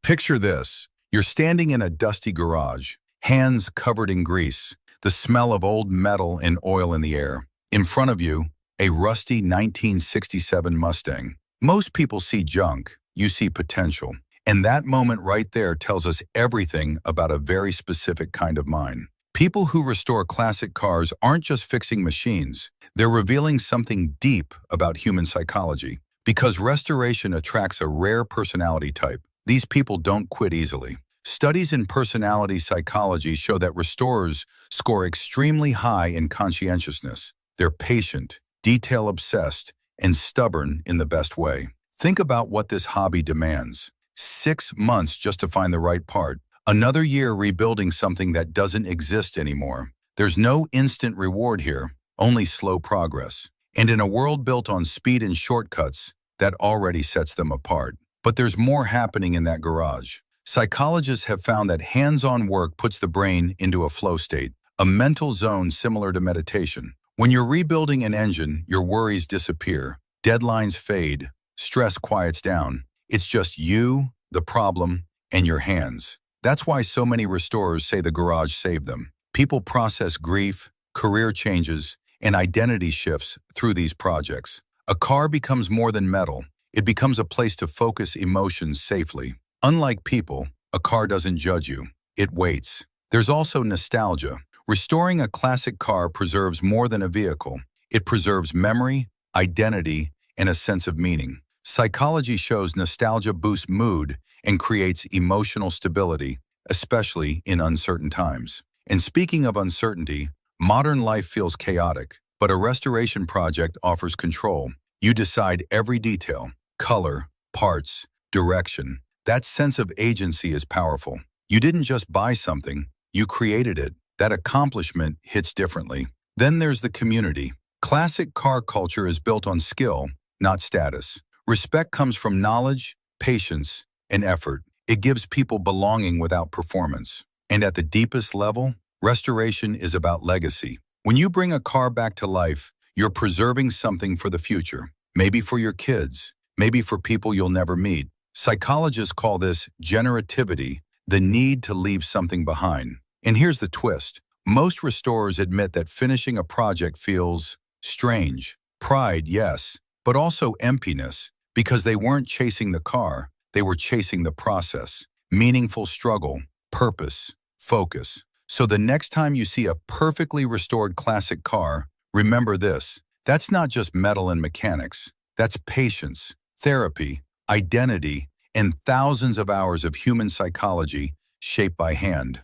Picture this. You're standing in a dusty garage, hands covered in grease, the smell of old metal and oil in the air. In front of you, a rusty 1967 Mustang. Most people see junk, you see potential. And that moment right there tells us everything about a very specific kind of mind. People who restore classic cars aren't just fixing machines, they're revealing something deep about human psychology. Because restoration attracts a rare personality type, these people don't quit easily. Studies in personality psychology show that restorers score extremely high in conscientiousness. They're patient, detail-obsessed, and stubborn in the best way. Think about what this hobby demands. 6 months just to find the right part. Another year rebuilding something that doesn't exist anymore. There's no instant reward here, only slow progress. And in a world built on speed and shortcuts, that already sets them apart. But there's more happening in that garage. Psychologists have found that hands-on work puts the brain into a flow state, a mental zone similar to meditation. When you're rebuilding an engine, your worries disappear, deadlines fade, stress quiets down. It's just you, the problem, and your hands. That's why so many restorers say the garage saved them. People process grief, career changes, and identity shifts through these projects. A car becomes more than metal. It becomes a place to focus emotions safely. Unlike people, a car doesn't judge you. It waits. There's also nostalgia. Restoring a classic car preserves more than a vehicle. It preserves memory, identity, and a sense of meaning. Psychology shows nostalgia boosts mood and creates emotional stability, especially in uncertain times. And speaking of uncertainty, modern life feels chaotic, but a restoration project offers control. You decide every detail, color, parts, direction. That sense of agency is powerful. You didn't just buy something, you created it. That accomplishment hits differently. Then there's the community. Classic car culture is built on skill, not status. Respect comes from knowledge, patience, and effort. It gives people belonging without performance. And at the deepest level, restoration is about legacy. When you bring a car back to life, you're preserving something for the future. Maybe for your kids, maybe for people you'll never meet. Psychologists call this generativity, the need to leave something behind. And here's the twist. Most restorers admit that finishing a project feels strange. Pride, yes, but also emptiness, because they weren't chasing the car, they were chasing the process. Meaningful struggle, purpose, focus. So the next time you see a perfectly restored classic car, remember this. That's not just metal and mechanics. That's patience, therapy, identity, and thousands of hours of human psychology shaped by hand.